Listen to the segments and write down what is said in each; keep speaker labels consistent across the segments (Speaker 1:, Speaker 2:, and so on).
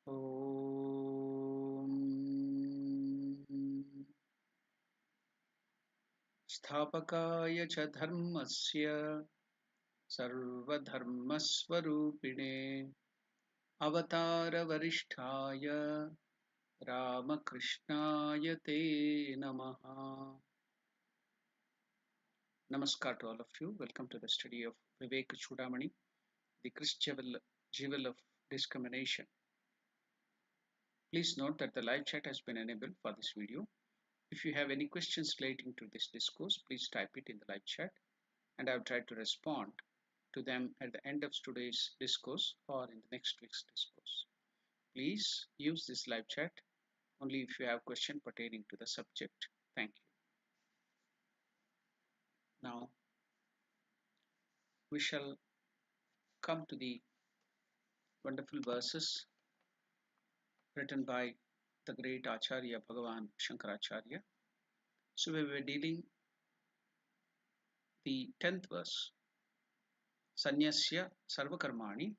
Speaker 1: ॐ स्थापकाय च धर्मस्य सर्वधर्मस्वरूपिणे अवतारवरिष्ठाय Ramakrishnaaya te namaha. Namaskar to all of you. Welcome to the study of Vivekachudamani, the Crest-Jewel of Discrimination. Please note that the live chat has been enabled for this video. If you have any questions relating to this discourse, please type it in the live chat and I have tried to respond to them at the end of today's discourse or in the next week's discourse. Please use this live chat only if you have question pertaining to the subject. Thank you. Now we shall come to the wonderful verses written by the great Acharya Bhagavan Shankaracharya. So we were dealing the 10th verse. Sanyasya sarvakarmani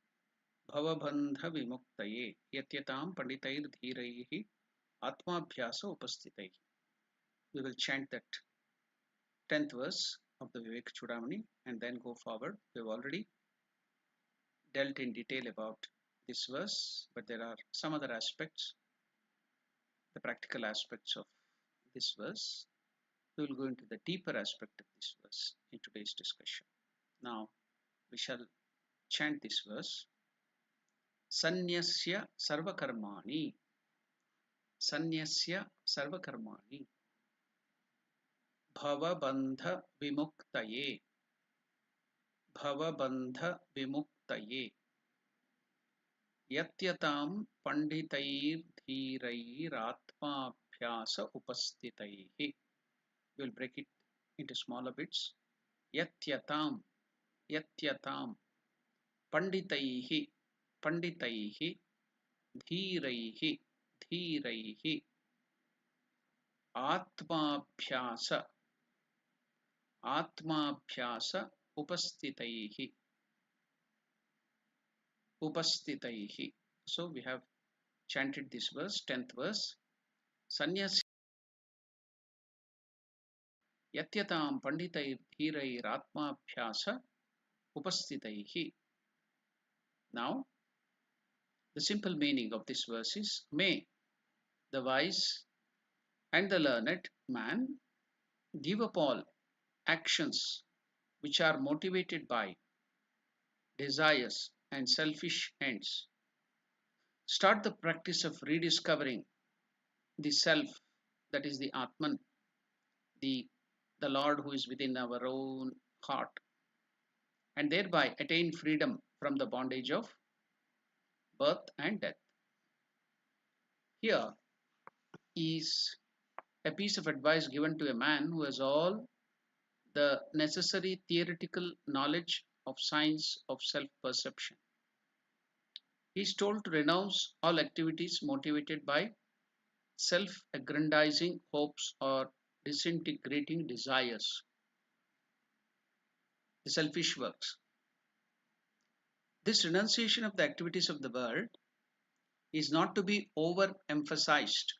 Speaker 1: bhavabandha vimuktaye yatyatam panditair dhiraihi atmabhyasa upastitaihi. We will chant that 10th verse of the Vivekachudamani and then go forward. We have already dealt in detail about this verse, but there are some other aspects, the practical aspects of this verse. We will go into the deeper aspect of this verse in today's discussion. Now we shall chant this verse. Sanyasya sarvakarmani. Sanyasya sarvakarmani. Bhavabandha vimuktaye. Bhavabandha vimuktaye. Yatyatam panditair dhirair atmabhyasa upastitaihi. We will break it into smaller bits. Yatyatam panditaihi dhiraihi atmabhyasa upastitaihi. So we have chanted this verse, 10th verse. Sanyasya yatyatam panditair dhirair atmabhyasa upastitaihi. Now the simple meaning of this verse is, may the wise and the learned man give up all actions which are motivated by desires and selfish ends. Start the practice of rediscovering the self, that is the Atman, the Lord who is within our own heart, and thereby attain freedom from the bondage of birth and death. Here is a piece of advice given to a man who has all the necessary theoretical knowledge of science of self-perception. He is told to renounce all activities motivated by self-aggrandizing hopes or disintegrating desires, the selfish works. This renunciation of the activities of the world is not to be overemphasized.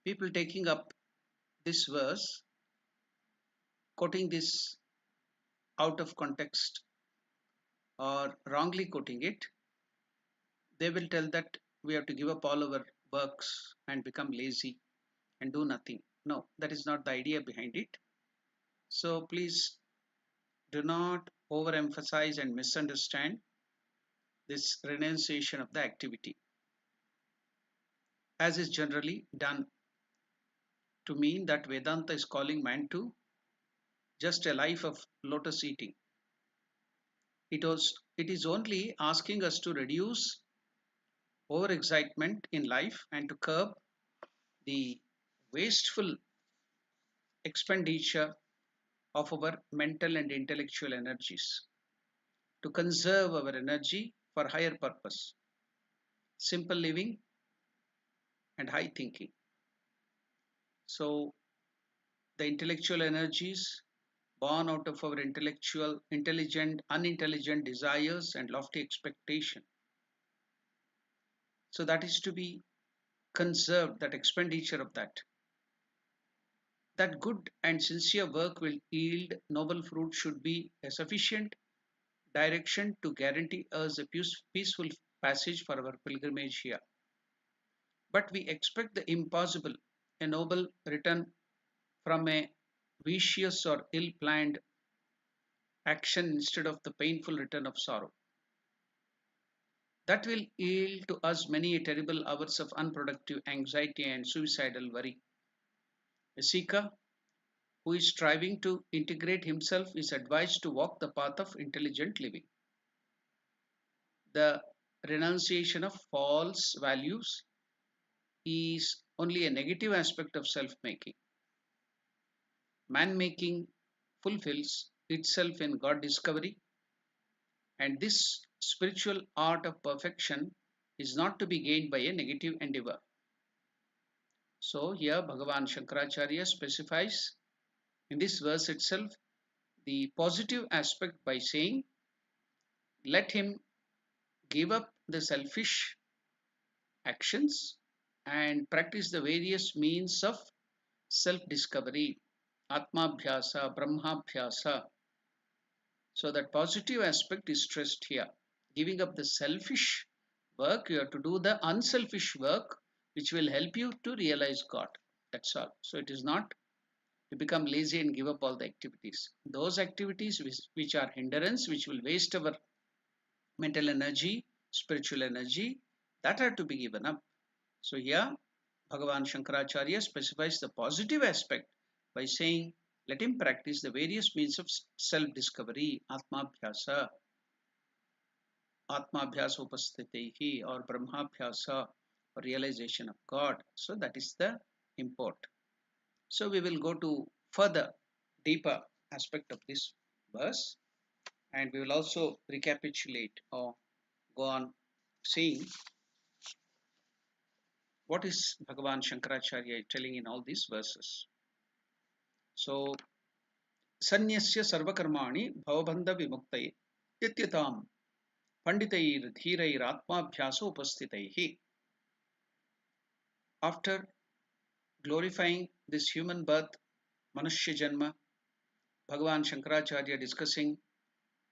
Speaker 1: People taking up this verse, quoting this out of context or wrongly quoting it, they will tell that we have to give up all our works and become lazy and do nothing. No, that is not the idea behind it. So please do not overemphasize and misunderstand this renunciation of the activity, as is generally done, to mean that Vedanta is calling man to just a life of lotus eating. It is only asking us to reduce overexcitement in life and to curb the wasteful expenditure of our mental and intellectual energies, to conserve our energy for higher purpose, simple living and high thinking. So the intellectual energies born out of our unintelligent desires and lofty expectation So that is to be conserved, that expenditure of that. That good and sincere work will yield noble fruit should be a sufficient direction to guarantee us a peaceful passage for our pilgrimage here. But we expect the impossible, a noble return from a vicious or ill planned action instead of the painful return of sorrow. That will yield to us many terrible hours of unproductive anxiety and suicidal worry. A seeker who is striving to integrate himself is advised to walk the path of intelligent living. The renunciation of false values is only a negative aspect of self making. Man making fulfills itself in God discovery, and this spiritual art of perfection is not to be gained by a negative endeavor. So, here Bhagavan Shankaracharya specifies in this verse itself the positive aspect by saying, let him give up the selfish actions and practice the various means of self discovery, Atmabhyasa, Brahmabhyasa. So, that positive aspect is stressed here. Giving up the selfish work, you have to do the unselfish work which will help you to realize God. That's all. So, it is not to become lazy and give up all the activities. Those activities which are hindrance, which will waste our mental energy, spiritual energy, that are to be given up. So here Bhagavan Shankaracharya specifies the positive aspect by saying, let him practice the various means of self-discovery, Atmabhyasa, Atmabhyasa upasthitehi, or Brahmabhyasa, or realization of God. So that is the import. So we will go to further, deeper aspect of this verse, and we will also recapitulate or go on saying what is Bhagavan Shankaracharya telling in all these verses. So, Sanyasya sarvakarmani bhavabandha vimuktaye tityatam panditair dhirair atmabhyasa upastitaihi. After glorifying this human birth, Manushya Janma, Bhagavan Shankaracharya discussing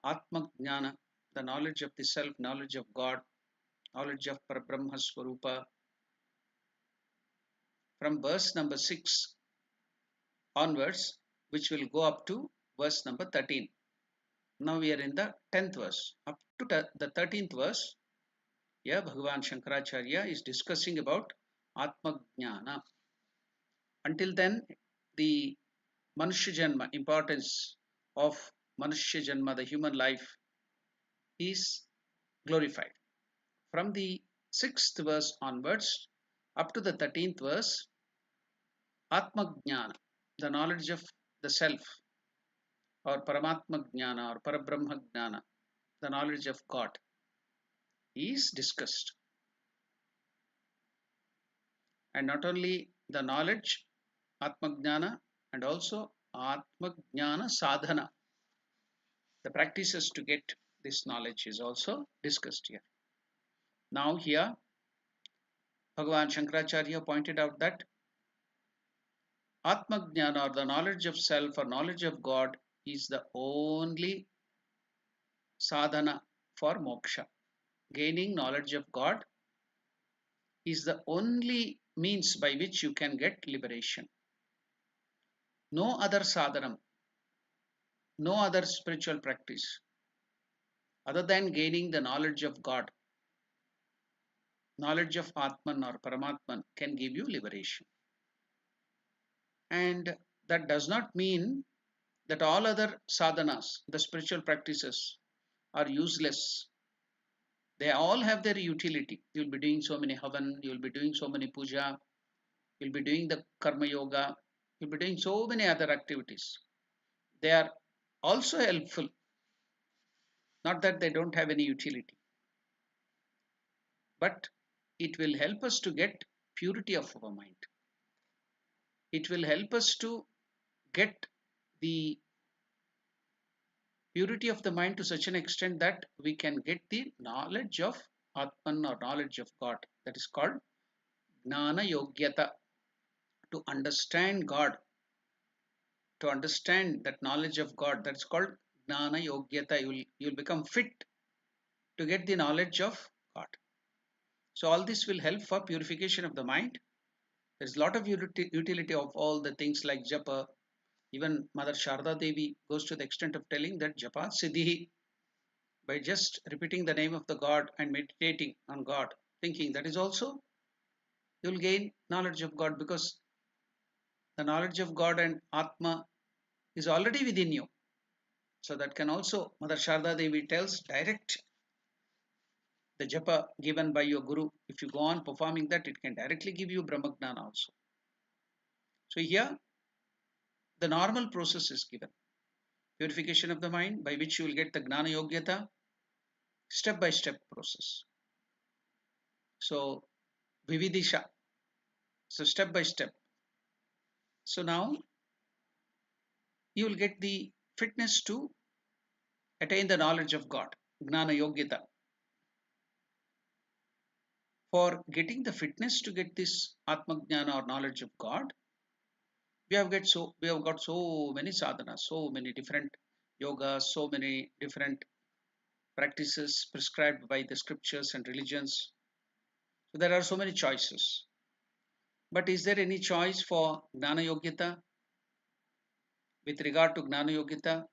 Speaker 1: Atma Jnana, the knowledge of the self, knowledge of God, knowledge of Parabrahma Swarupa. From verse number 6 onwards, which will go up to verse number 13. Now we are in the 10th verse. Up to the 13th verse, here Bhagavan Shankaracharya is discussing about Atma Jnana. Until then, the Manushya Janma, importance of Manushya Janma, the human life, is glorified. From the 6th verse onwards, up to the 13th verse, Atma Jnana, the knowledge of the self, or Paramatma Jnana, or Parabrahma Jnana, the knowledge of God, is discussed. And not only the knowledge, Atma Jnana, and also Atma Jnana Sadhana, the practices to get this knowledge is also discussed here. Now here, Bhagavan Shankaracharya pointed out that Atma Jnana, or the knowledge of self or knowledge of God, is the only sadhana for moksha. Gaining knowledge of God is the only means by which you can get liberation. No other sadhanam, no other spiritual practice other than gaining the knowledge of God, knowledge of Atman or Paramatman, can give you liberation. And that does not mean that all other sadhanas, the spiritual practices, are useless. They all have their utility. You will be doing so many havan, you will be doing so many puja, you will be doing the karma yoga, you will be doing so many other activities. They are also helpful, not that they don't have any utility, but it will help us to get purity of our mind. It will help us to get the purity of the mind to such an extent that we can get the knowledge of Atman or knowledge of God. That is called Gnana Yogyata. To understand God, to understand that knowledge of God, that's called Gnana Yogyata. You'll become fit to get the knowledge of God. So all this will help for purification of the mind. There's a lot of utility of all the things like japa. Even Mother Sharda Devi goes to the extent of telling that japa siddhi, by just repeating the name of the God and meditating on God, thinking that is also you will gain knowledge of God, because the knowledge of God and Atma is already within you. So that can also, Mother Sharda Devi tells, direct the japa given by your guru. If you go on performing that, it can directly give you Brahmagnan also. So here the normal process is given. Purification of the mind, by which you will get the Gnana Yogyata, step by step process. So Vividisha, so step by step. So now you will get the fitness to attain the knowledge of God, Gnana Yogyata. For getting the fitness to get this Atma Jnana or knowledge of God, we have got so many sadhanas, so many different yogas, so many different practices prescribed by the scriptures and religions. So there are so many choices. But is there any choice for Gnana Yogyata? With regard to Gnana Yogyata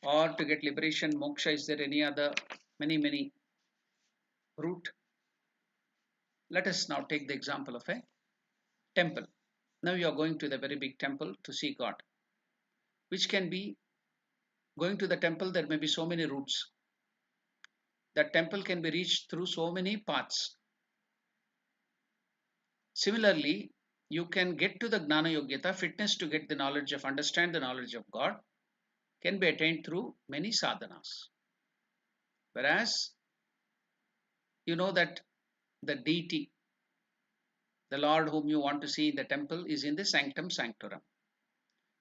Speaker 1: or to get liberation, moksha, is there any other many route? Let us now take the example of a temple. Now you are going to the very big temple to see God, which can be going to the temple. There may be so many routes. That temple can be reached through so many paths. Similarly, you can get to the Gnana Yogyata, fitness to get the knowledge of, understand the knowledge of God, can be attained through many sadhanas. Whereas, you know that the deity, the Lord whom you want to see in the temple, is in the sanctum sanctorum.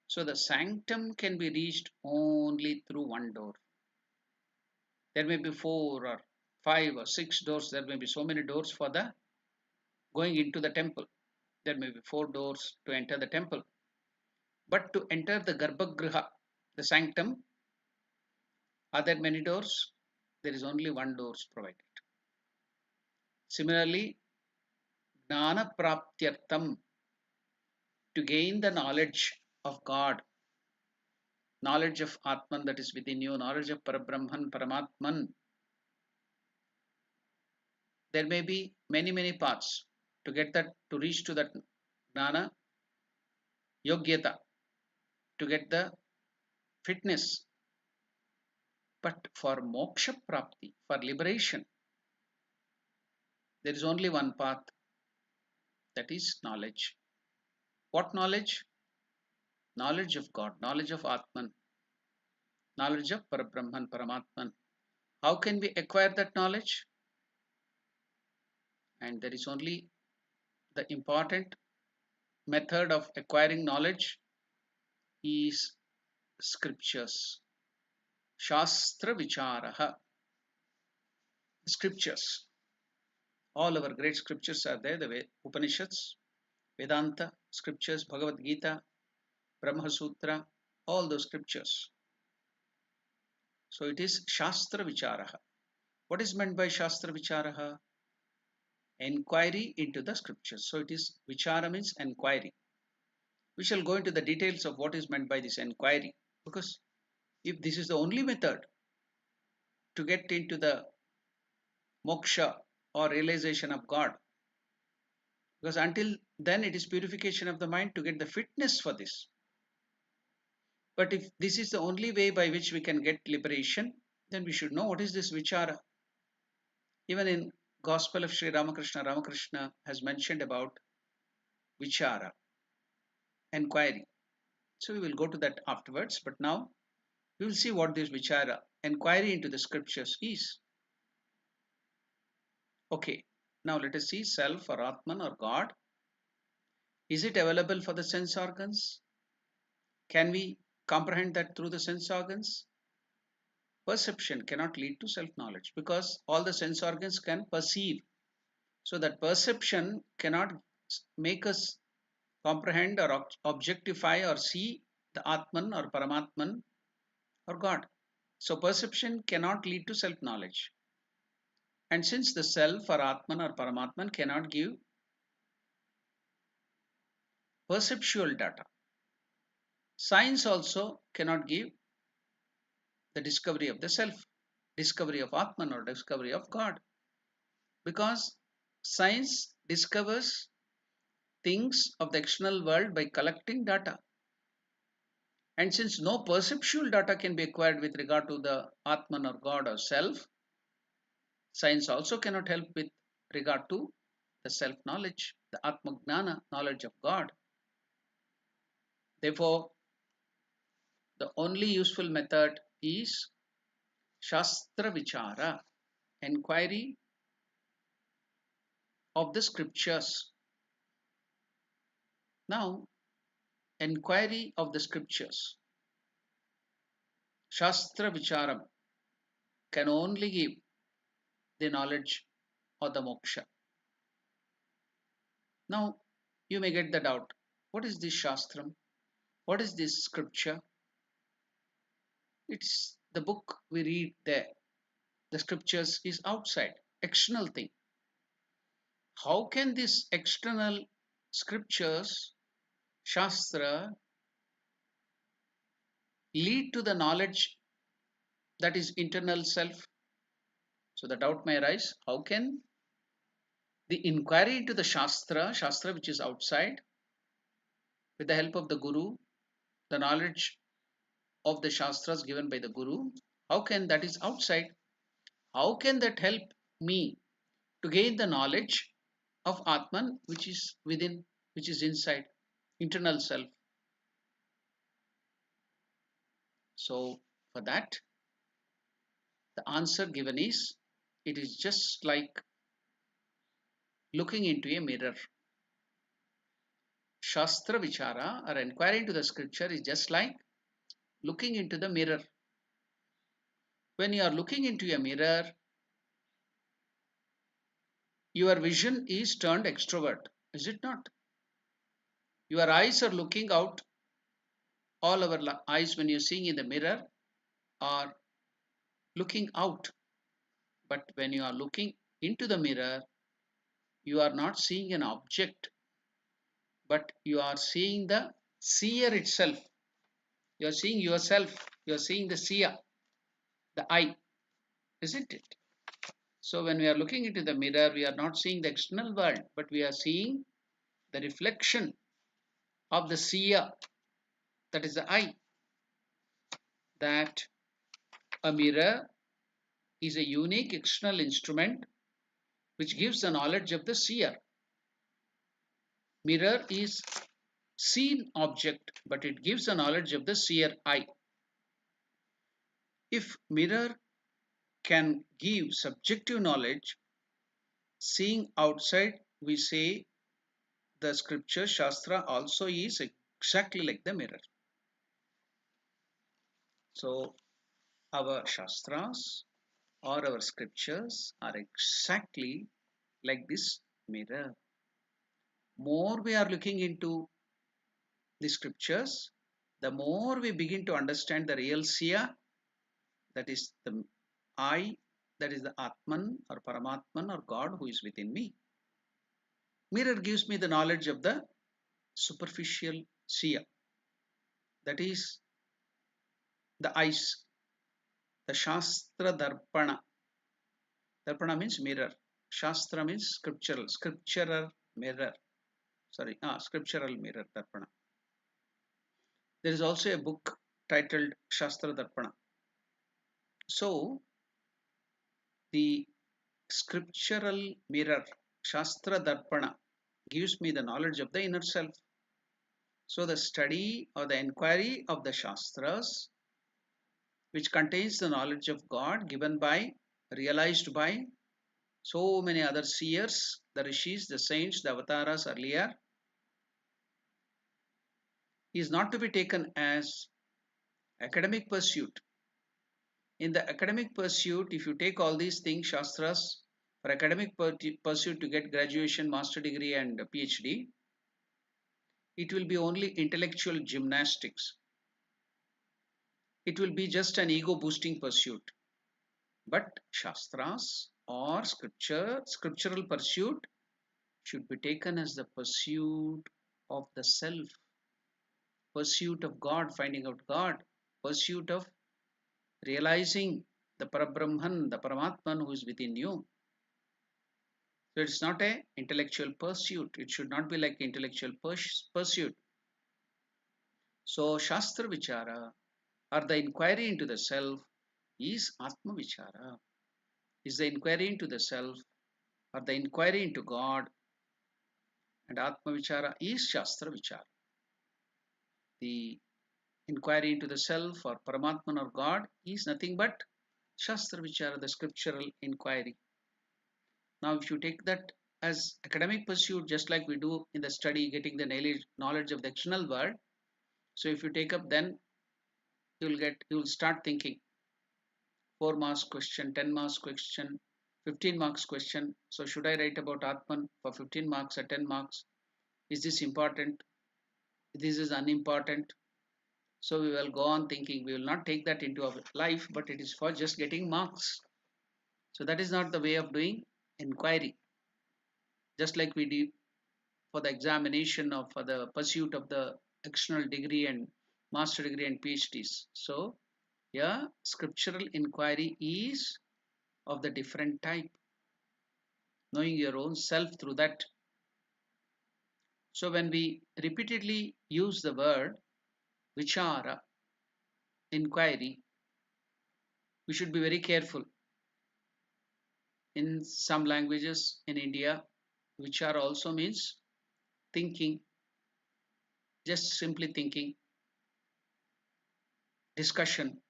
Speaker 1: So the sanctum can be reached only through one door. There may be 4 or 5 or 6 doors. There may be so many doors for the going into the temple. There may be 4 doors to enter the temple. But to enter the Garbhagriha, the sanctum, are there many doors? There is only one door provided. Similarly, Gnana Praptyartam, to gain the knowledge of God, knowledge of Atman that is within you, knowledge of Parabrahman, Paramatman, there may be many paths to get that, to reach to that Gnana Yogyata, to get the fitness. But for moksha prapti, for liberation, there is only one path, that is knowledge. What knowledge? Knowledge of God, knowledge of Atman, knowledge of Parabrahman, Paramatman. How can we acquire that knowledge? And there is only the important method of acquiring knowledge is scriptures. Shastra Vicharaha. Scriptures. All our great scriptures are there, the Upanishads, Vedanta, scriptures, Bhagavad Gita, Brahma Sutra, all those scriptures. So it is Shastra Vicharaha. What is meant by Shastra Vicharaha? Enquiry into the scriptures. So it is Vichara means enquiry. We shall go into the details of what is meant by this enquiry, because if this is the only method to get into the moksha or realization of God, because until then it is purification of the mind to get the fitness for this. But if this is the only way by which we can get liberation, then we should know what is this vichara. Even in Gospel of Sri Ramakrishna, Ramakrishna has mentioned about vichara, enquiry. So we will go to that afterwards, but now we will see what this vichara, enquiry into the scriptures, is. Okay, now let us see self or Atman or God. Is it available for the sense organs? Can we comprehend that through the sense organs? perception cannot lead to self-knowledge because all the sense organs can perceive. So that perception cannot make us comprehend or objectify or see the Atman or Paramatman or God. So perception cannot lead to self-knowledge. And since the self or Atman or Paramatman cannot give perceptual data, science also cannot give the discovery of the self, discovery of Atman or discovery of God. Because science discovers things of the external world by collecting data. And since no perceptual data can be acquired with regard to the Atman or God or self, science also cannot help with regard to the self-knowledge, the Atma-gnana, knowledge of God. Therefore, the only useful method is Shastra Vichara, inquiry of the scriptures. Now, inquiry of the scriptures, Shastra Vicharam, can only give the knowledge or the moksha. Now, you may get the doubt, what is this Shastram? What is this scripture? It's the book we read there. The scriptures is outside, external thing. How can this external scriptures, Shastra, lead to the knowledge that is internal self? So the doubt may arise, how can the inquiry into the Shastra which is outside, with the help of the Guru, the knowledge of the Shastras given by the Guru, how can that is outside? How can that help me to gain the knowledge of Atman which is within, which is inside, internal self? So for that, the answer given is, it is just like looking into a mirror. Shastra Vichara or inquiry into the scripture is just like looking into the mirror. When you are looking into a mirror, your vision is turned extrovert, is it not? Your eyes are looking out. All our eyes, when you're seeing in the mirror, are looking out. But when you are looking into the mirror, you are not seeing an object, but you are seeing the seer itself. You are seeing yourself. You are seeing the seer, the eye, isn't it? So when we are looking into the mirror, we are not seeing the external world, but we are seeing the reflection of the seer, that is the eye. That a mirror is a unique external instrument which gives the knowledge of the seer. Mirror is seen object, but it gives the knowledge of the seer eye. If mirror can give subjective knowledge, seeing outside, we say the scripture Shastra also is exactly like the mirror. So our Shastras or our scriptures are exactly like this mirror. More we are looking into the scriptures, the more we begin to understand the real seer, that is the I, that is the Atman or Paramatman or God who is within me. Mirror gives me the knowledge of the superficial seer, that is the eyes, the Shastra Darpana. Darpana means mirror. Shastra means scriptural mirror. Scriptural mirror, Darpana. There is also a book titled Shastra Darpana. So, the scriptural mirror, Shastra Darpana, gives me the knowledge of the inner self. So, the study or the inquiry of the Shastras, which contains the knowledge of God given by, realized by so many other seers, the rishis, the saints, the avatars earlier, is not to be taken as academic pursuit. In the academic pursuit, if you take all these things, Shastras, for academic pursuit to get graduation, master degree and PhD, it will be only intellectual gymnastics. It will be just an ego boosting pursuit. But Shastras or scriptural pursuit should be taken as the pursuit of the self, pursuit of God, finding out God, pursuit of realizing the Parabrahman, the Paramatman who is within you. So it's not a intellectual pursuit. It should not be like intellectual pursuit. So Shastra Vichara or the inquiry into the self is Atma Vichara, is the inquiry into the self or the inquiry into God, and Atma Vichara is Shastra Vichara. The inquiry into the self or Paramatman or God is nothing but Shastra Vichara, the scriptural inquiry. Now, if you take that as academic pursuit, just like we do in the study, getting the knowledge of the external world. So, if you take up, then you will start thinking 4 marks question, 10 marks question, 15 marks question. So, should I write about Atman for 15 marks or 10 marks? Is this important? This is unimportant. So, we will go on thinking. We will not take that into our life, but it is for just getting marks. So, that is not the way of doing inquiry. Just like we do for the examination or for the pursuit of the external degree and master degree and PhDs. So, yeah, scriptural inquiry is of the different type, knowing your own self through that. So, when we repeatedly use the word vichara, inquiry, we should be very careful. In some languages in India, vichara also means thinking, just simply thinking, discussion.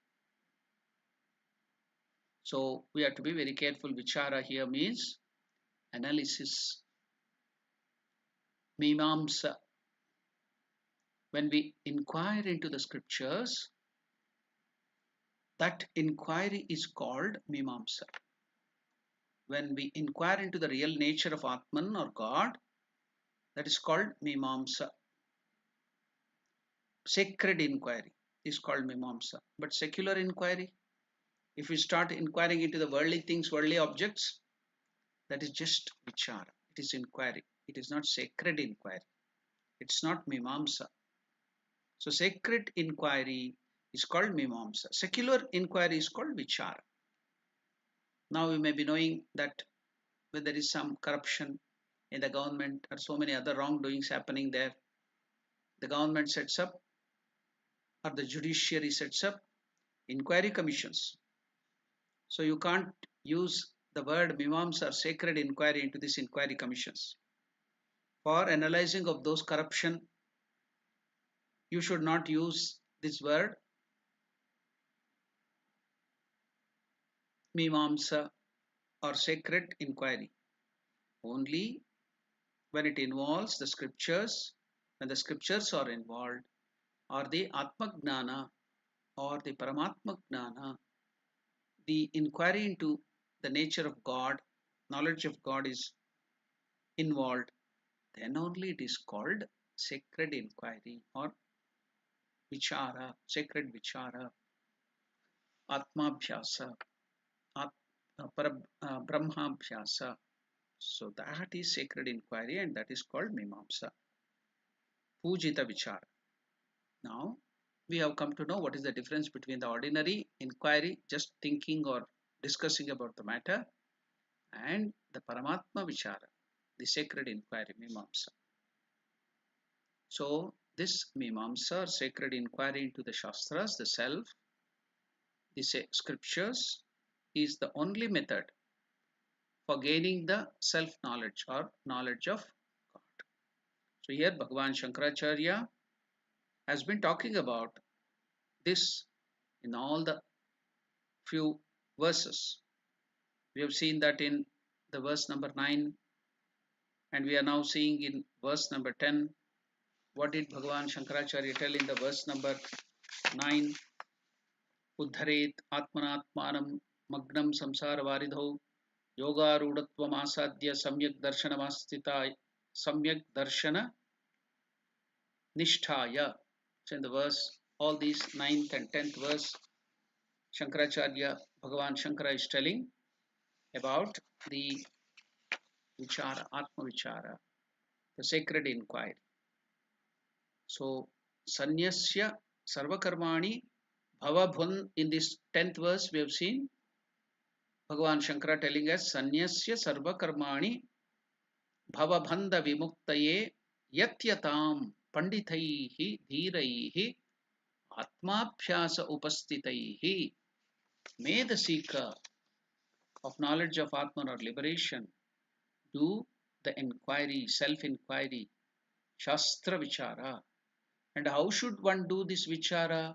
Speaker 1: So we have to be very careful. Vichara here means analysis, mimamsa. When we inquire into the scriptures, that inquiry is called mimamsa. When we inquire into the real nature of Atman or God, that is called mimamsa. Sacred inquiry is called mimamsa. But secular inquiry, if we start inquiring into the worldly things, worldly objects, that is just vichara. It is inquiry. It is not sacred inquiry. It's not mimamsa. So sacred inquiry is called mimamsa. Secular inquiry is called vichara. Now we may be knowing that when there is some corruption in the government or so many other wrongdoings happening there, the government sets up or the judiciary sets up inquiry commissions. So you can't use the word mimamsa or sacred inquiry into these inquiry commissions. For analyzing of those corruption, you should not use this word mimamsa or sacred inquiry. Only when it involves the scriptures, when the scriptures are involved, or the Atma-gnana or the Paramatma-gnana, the inquiry into the nature of God, knowledge of God is involved, then only it is called sacred inquiry or vichara, sacred vichara, Atmabhyasa, Brahmabhyasa. So that is sacred inquiry and that is called Mimamsa, Pujita Vichara. Now we have come to know what is the difference between the ordinary inquiry, just thinking or discussing about the matter, and the Paramatma Vichara, the sacred inquiry, Mimamsa. So this Mimamsa or sacred inquiry into the Shastras, the self, the scriptures, is the only method for gaining the self-knowledge or knowledge of God. So here Bhagavan Shankaracharya has been talking about this in all the few verses. We have seen that in the verse number 9 and we are now seeing in verse number 10. What did Bhagavan Shankaracharya tell in the verse number 9? uddharet atmanatmanam magnam samsara varidhau yogarudhatvam samyak darshanamastita samyak darshana nishtaya. So in the verse, all these ninth and 10th verse, Shankaracharya, Bhagavan Shankara is telling about the vichara, atma vichara, the sacred inquiry. So sanyasya sarvakarmani bhavabhun, in this 10th verse we have seen Bhagavan Shankara telling us sanyasya sarvakarmani bhavabhanda vimuktaye yatyatam panditaihi dhiraihi atmabhyasa upastitaihi. May the seeker of knowledge of Atman or liberation do the inquiry, self-inquiry, Shastra Vichara. And how should one do this Vichara?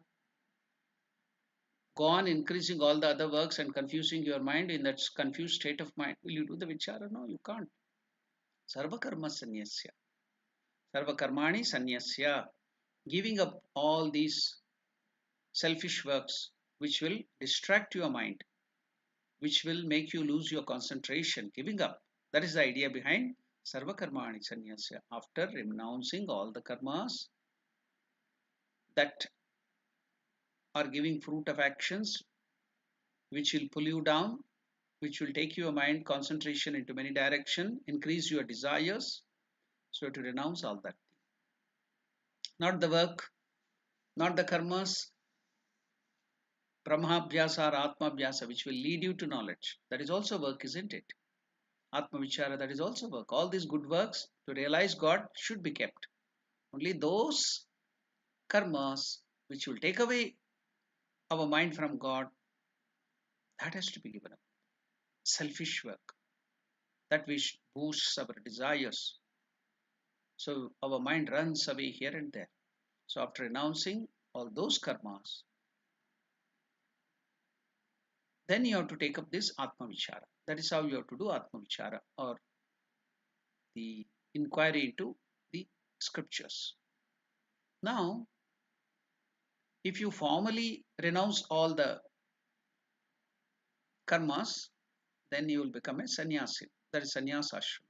Speaker 1: Go on increasing all the other works and confusing your mind in that confused state of mind. Will you do the Vichara? No, you can't. Sarva Karma Sanyasya. Sarva Karmani Sanyasya. Giving up all these selfish works which will distract your mind, which will make you lose your concentration. Giving up. That is the idea behind Sarva Karmani Sanyasya. After renouncing all the karmas that are giving fruit of actions which will pull you down, which will take your mind concentration into many directions, increase your desires. So to renounce all that. Not the work, not the karmas, brahmabhyasa or atmabhyasa, which will lead you to knowledge. That is also work, isn't it? Atma vichara, that is also work. All these good works to realize God should be kept. Only those karmas which will take away our mind from God, that has to be given up. Selfish work, that which boosts our desires. So our mind runs away here and there. So after renouncing all those karmas, then you have to take up this Atma Vichara. That is how you have to do Atma Vichara, or the inquiry into the scriptures. Now, if you formally renounce all the karmas, then you will become a sannyasi. That is sannyasa ashrama.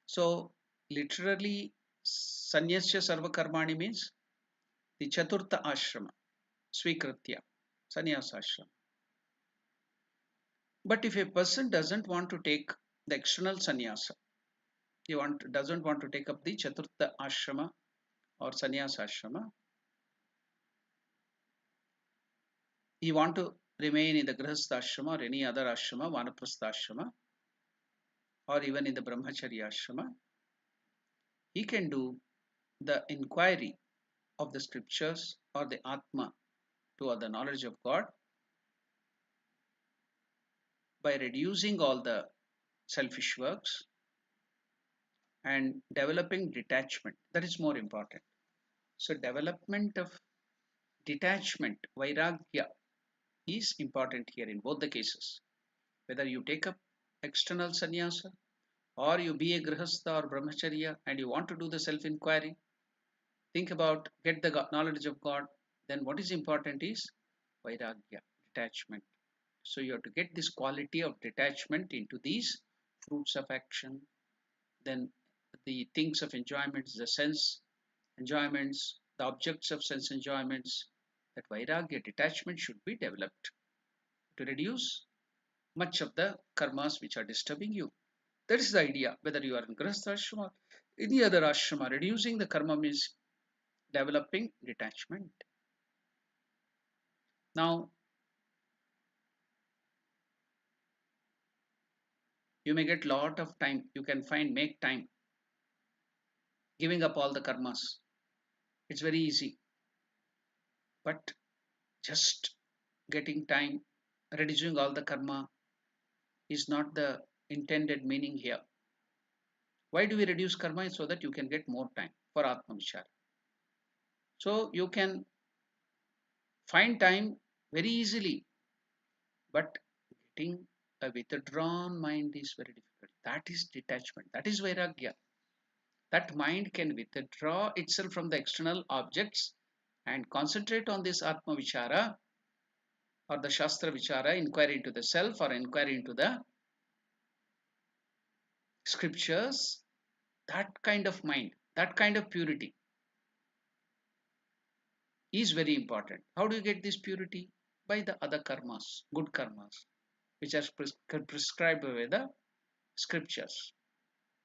Speaker 1: So, literally, sannyasya sarva karmani means the chaturtha ashrama, swikritya, sannyasa ashrama. But if a person doesn't want to take the external sannyasa, doesn't want to take up the chaturtha ashrama or sannyasa ashrama, he want to remain in the grihastha ashrama or any other ashrama, vanaprastha ashrama, or even in the brahmacharya ashrama, he can do the inquiry of the scriptures or the atma to the knowledge of God by reducing all the selfish works and developing detachment. That is more important. So development of detachment, vairagya, is important here in both the cases. Whether you take up external sannyasa or you be a grihastha or brahmacharya and you want to do the self-inquiry, think about, get the knowledge of God, then what is important is vairagya, detachment. So you have to get this quality of detachment into these fruits of action, then the things of enjoyments, the sense enjoyments, the objects of sense enjoyments, that vairagya, detachment should be developed to reduce much of the karmas which are disturbing you. That is the idea, whether you are in grihastha ashrama, any other ashrama, reducing the karma means developing detachment. Now, you may get lot of time, you can make time, giving up all the karmas. It's very easy. But just getting time, reducing all the karma is not the intended meaning here. Why do we reduce karma? So that you can get more time for Atma Vichara. So you can find time very easily, but getting a withdrawn mind is very difficult. That is detachment. That is vairagya. That mind can withdraw itself from the external objects and concentrate on this Atma Vichara or the Shastra Vichara, inquiry into the self or inquiry into the scriptures, that kind of mind, that kind of purity is very important. How do you get this purity? By the other karmas, good karmas, which are prescribed by the scriptures.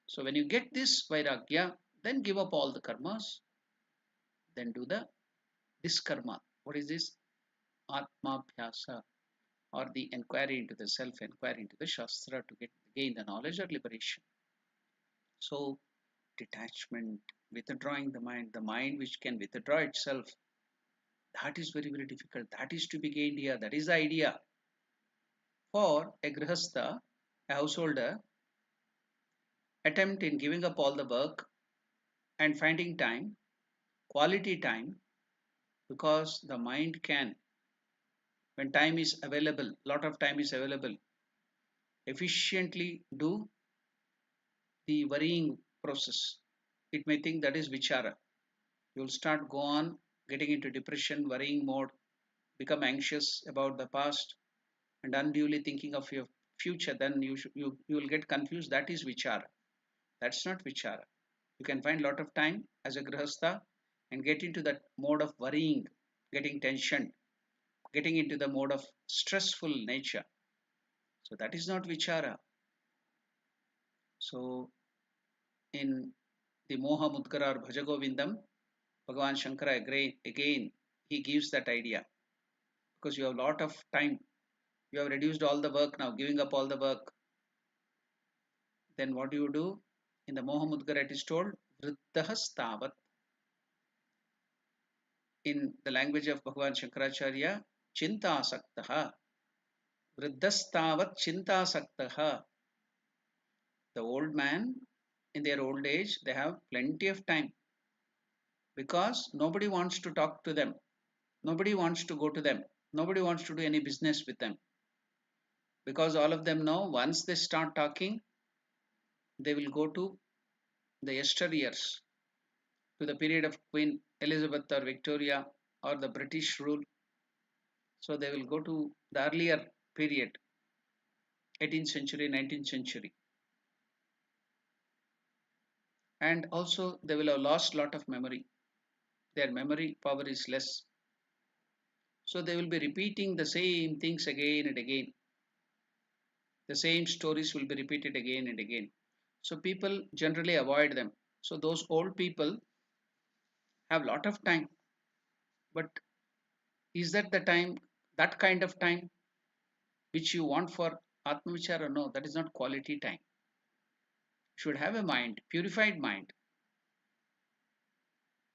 Speaker 1: So when you get this vairagya, then give up all the karmas, then do this karma. What is this? Atma Bhyasa, or the inquiry into the self, inquiry into the Shastra to gain the knowledge or liberation. So detachment, withdrawing the mind which can withdraw itself, that is very, very difficult. That is to be gained here. That is the idea. For a grihastha, a householder, attempt in giving up all the work and finding time, quality time, because the mind can, when time is available, lot of time is available, efficiently do the worrying process. It may think that is vichara. You will start go on getting into depression, worrying mode, become anxious about the past and unduly thinking of your future. Then you will get confused. That is vichara. That's not vichara. You can find a lot of time as a grihastha and get into that mode of worrying, getting tension, getting into the mode of stressful nature. So that is not vichara. So in the Moha Mudgara or Bhajagovindam, Bhagavan Shankara again he gives that idea, because you have a lot of time, you have reduced all the work, now giving up all the work. Then what do you do? In the Moha Mudgara it is told Vriddhastavat. In the language of Bhagavan Shankaracharya, Chintasaktaha. Vriddhastavat Chintasaktaha. The old man, in their old age, they have plenty of time, because nobody wants to talk to them, nobody wants to go to them, nobody wants to do any business with them, because all of them know once they start talking, they will go to the yesteryears, to the period of Queen Elizabeth or Victoria or the British rule. So they will go to the earlier period, 18th century, 19th century. And also they will have lost lot of memory. Their memory power is less. So they will be repeating the same things again and again. The same stories will be repeated again and again. So people generally avoid them. So those old people have lot of time. But is that the time, that kind of time which you want for Atma Vichara? No, that is not quality time. You should have a mind, purified mind,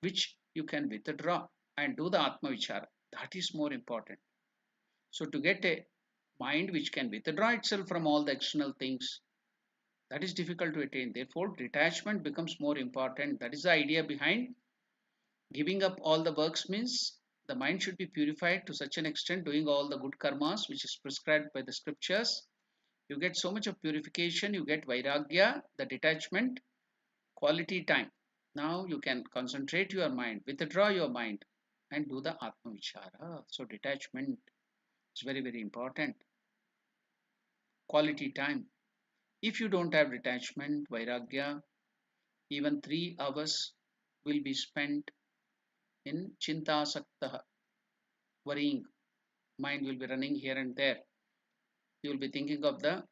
Speaker 1: which you can withdraw and do the Atma Vichara. That is more important. So to get a mind which can withdraw itself from all the external things, that is difficult to attain. Therefore, detachment becomes more important. That is the idea behind giving up all the works. Means the mind should be purified to such an extent, doing all the good karmas which is prescribed by the scriptures. You get so much of purification, you get vairagya, the detachment, quality time. Now you can concentrate your mind, withdraw your mind and do the Atma Vichara. So detachment is very, very important. Quality time. If you don't have detachment, vairagya, even 3 hours will be spent in chintasakta, worrying. Mind will be running here and there. You will be thinking of the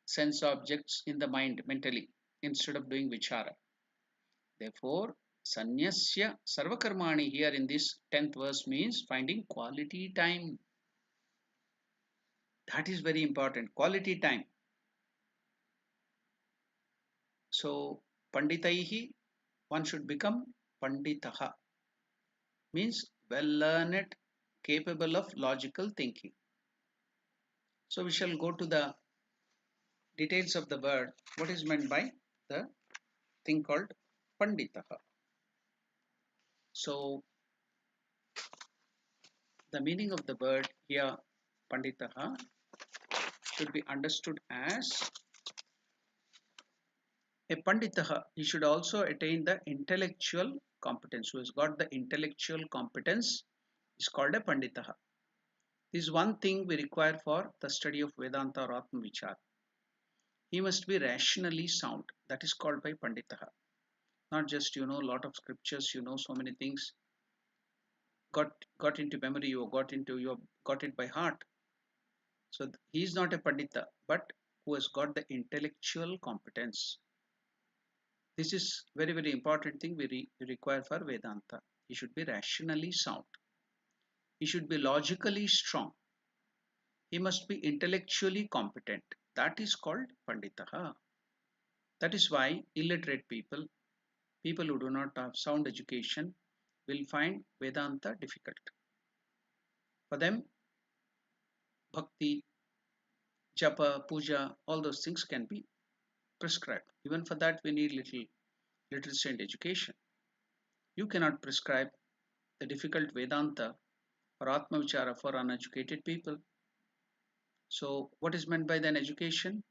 Speaker 1: sense objects in the mind mentally instead of doing vichara. Therefore, sanyasya sarvakarmani here in this 10th verse means finding quality time. That is very important. Quality time. So, panditaihi, one should become panditaha. Means well learned, capable of logical thinking. So, we shall go to the details of the word. What is meant by the thing called panditaha? So, the meaning of the word here, panditaha, should be understood as A Panditaha, he should also attain the intellectual competence. Who has got the intellectual competence is called a Panditaha. This is one thing we require for the study of Vedanta or Atma Vichar. He must be rationally sound. That is called by Panditaha. Not just a lot of scriptures, so many things got into memory, you got it by heart. So he is not a Pandita, but who has got the intellectual competence. This is very, very important thing we require for Vedanta. He should be rationally sound. He should be logically strong. He must be intellectually competent. That is called Panditaha. That is why illiterate people who do not have sound education, will find Vedanta difficult. For them, bhakti, japa, puja, all those things can be prescribed. Even for that, we need little literacy and education. You cannot prescribe the difficult Vedanta or Atma Vichara for uneducated people. So, what is meant by then education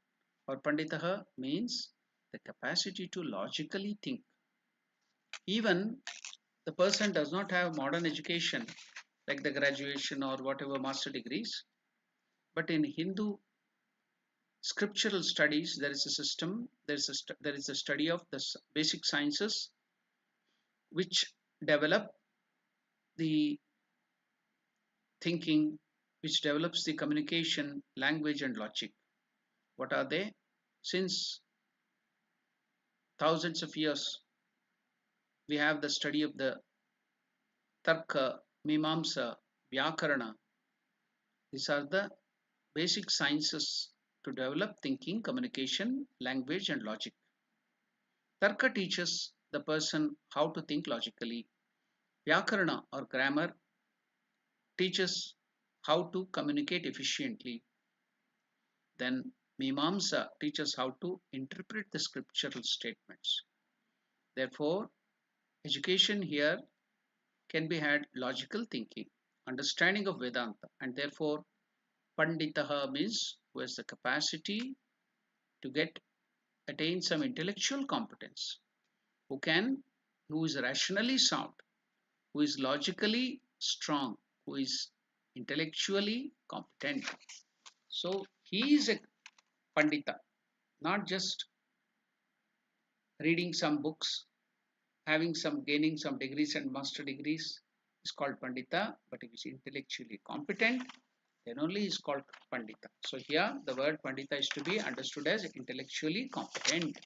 Speaker 1: or Panditaha means the capacity to logically think. Even the person does not have modern education like the graduation or whatever master degrees, but in Hindu scriptural studies there is a system, there is a study of the basic sciences which develop the thinking, which develops the communication, language and logic. What are they? Since thousands of years we have the study of the Tarka, Mimamsa, Vyakarana. These are the basic sciences to develop thinking, communication, language and logic. Tarka teaches the person how to think logically. Vyakarana or grammar teaches how to communicate efficiently. Then Mimamsa teaches how to interpret the scriptural statements. Therefore, education here can be had logical thinking, understanding of Vedanta, and therefore Panditaha means who has the capacity to attain some intellectual competence, who is rationally sound, who is logically strong, who is intellectually competent. So he is a Pandita, not just reading some books, gaining some degrees and master degrees is called Pandita, but if he is intellectually competent, then only is called Pandita. So here the word Pandita is to be understood as intellectually competent,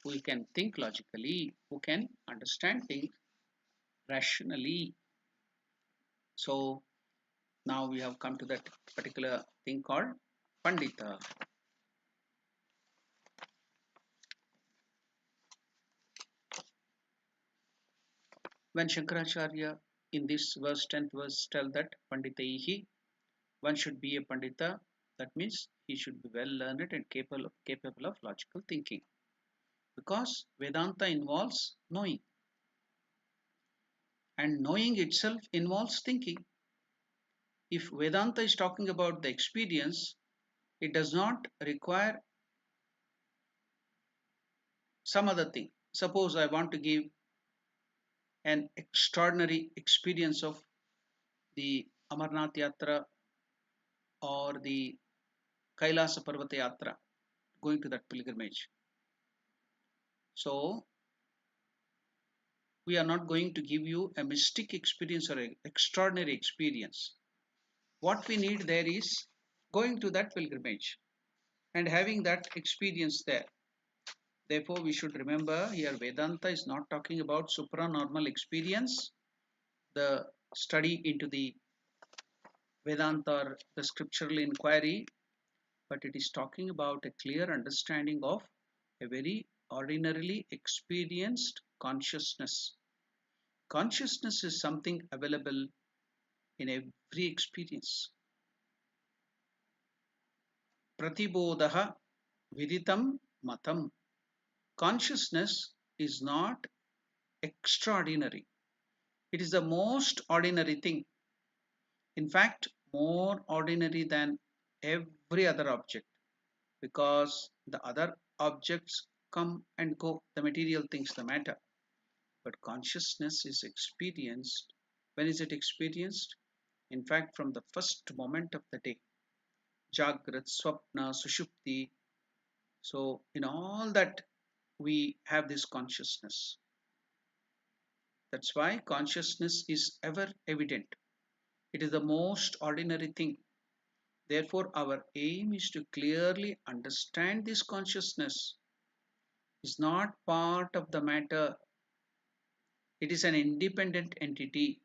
Speaker 1: who can think logically, who can understand things rationally. So now we have come to that particular thing called Pandita. When Shankaracharya in this verse 10th verse tell that Panditaihi, one should be a Pandita, that means he should be well learned and capable of logical thinking. Because Vedanta involves knowing. And knowing itself involves thinking. If Vedanta is talking about the experience, it does not require some other thing. Suppose I want to give an extraordinary experience of the Amarnath Yatra or the Kailasa Parvata Yatra, going to that pilgrimage. So, we are not going to give you a mystic experience or an extraordinary experience. What we need there is going to that pilgrimage and having that experience there. Therefore, we should remember here Vedanta is not talking about supranormal experience, the study into the Vedanta or the scriptural inquiry, but it is talking about a clear understanding of a very ordinarily experienced consciousness. Consciousness is something available in every experience. Pratibodaha viditam matam. Consciousness is not extraordinary. It is the most ordinary thing. In fact, more ordinary than every other object, because the other objects come and go. The material things, the matter. But consciousness is experienced. When is it experienced? In fact, from the first moment of the day. Jagrat, Swapna, Sushupti. So, in all that, we have this consciousness. That's why consciousness is ever evident. It is the most ordinary thing. Therefore, our aim is to clearly understand this consciousness is not part of the matter. It is an independent entity,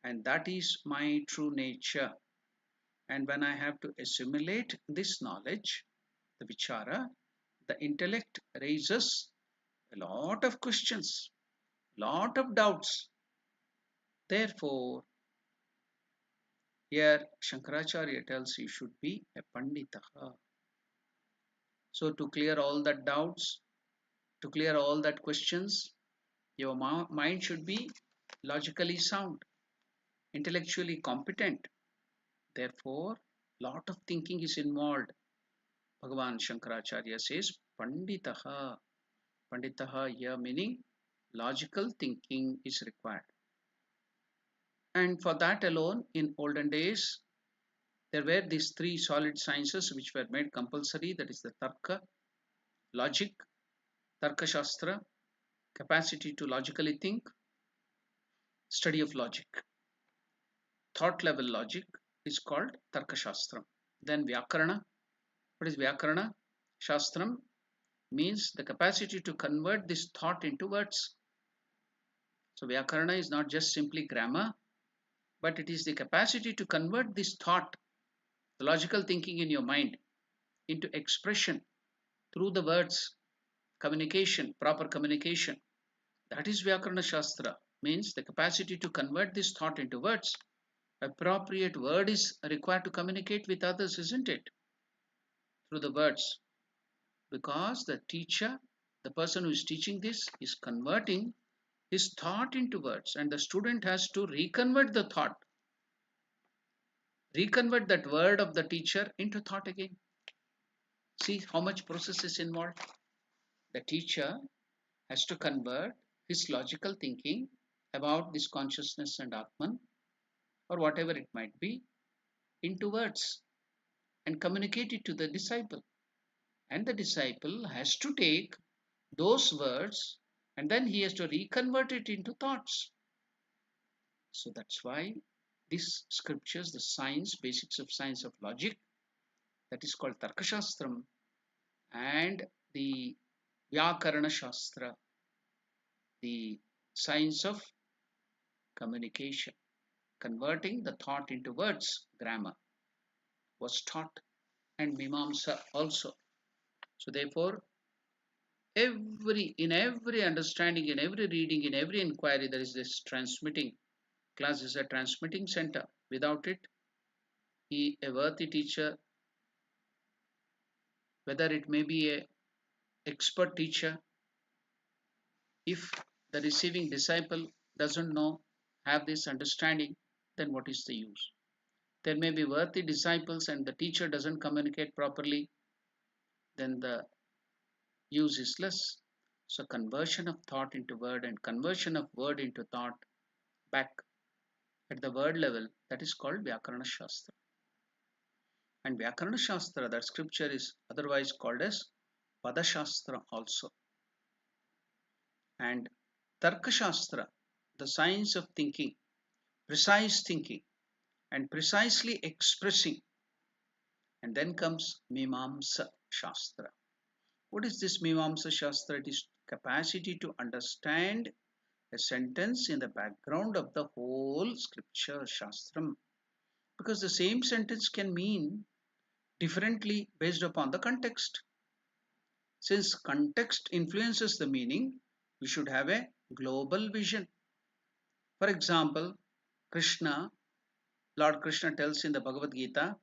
Speaker 1: and that is my true nature. And when I have to assimilate this knowledge, the vichara, the intellect raises a lot of questions, lot of doubts. Therefore, here Shankaracharya tells you should be a pandita. So to clear all that doubts, to clear all that questions, your mind should be logically sound, intellectually competent. Therefore, lot of thinking is involved. Bhagavan Shankaracharya says panditaha. Panditaha here meaning logical thinking is required. And for that alone, in olden days, there were these three solid sciences which were made compulsory. That is the Tarka, logic, Tarka Shastra, capacity to logically think, study of logic. Thought level logic is called Tarka Shastra. Then Vyakarana. What is Vyakarana? Shastram means the capacity to convert this thought into words. So Vyakarana is not just simply grammar, but it is the capacity to convert this thought, the logical thinking in your mind, into expression through the words, communication, proper communication. That is Vyakarana Shastra, means the capacity to convert this thought into words. Appropriate word is required to communicate with others, isn't it? Through the words. Because the teacher, the person who is teaching this, is converting his thought into words, and the student has to reconvert the thought, reconvert that word of the teacher into thought again. See how much process is involved. The teacher has to convert his logical thinking about this consciousness and Atman, or whatever it might be, into words and communicate it to the disciple. And the disciple has to take those words and then he has to reconvert it into thoughts. So that's why these scriptures, the science, basics of science of logic, that is called Tarkashastram, and the Vyakarana Shastra, the science of communication, converting the thought into words, grammar, was taught, and Mimamsa also. So therefore, in every understanding, in every reading, in every inquiry, there is this transmitting. Class is a transmitting center. Without it, a worthy teacher, whether it may be a expert teacher, if the receiving disciple doesn't know, have this understanding, then what is the use? There may be worthy disciples and the teacher doesn't communicate properly, then the use is less. So conversion of thought into word and conversion of word into thought back at the word level, that is called Vyakarana Shastra. And Vyakarana Shastra, that scripture, is otherwise called as Pada Shastra also. And Tarka Shastra, the science of thinking, precise thinking, and precisely expressing. And then comes Mimamsa Shastra. What is this Mimamsa Shastra? It is capacity to understand a sentence in the background of the whole scripture, Shastram. Because the same sentence can mean differently based upon the context. Since context influences the meaning, we should have a global vision. For example, Lord Krishna tells in the Bhagavad Gita,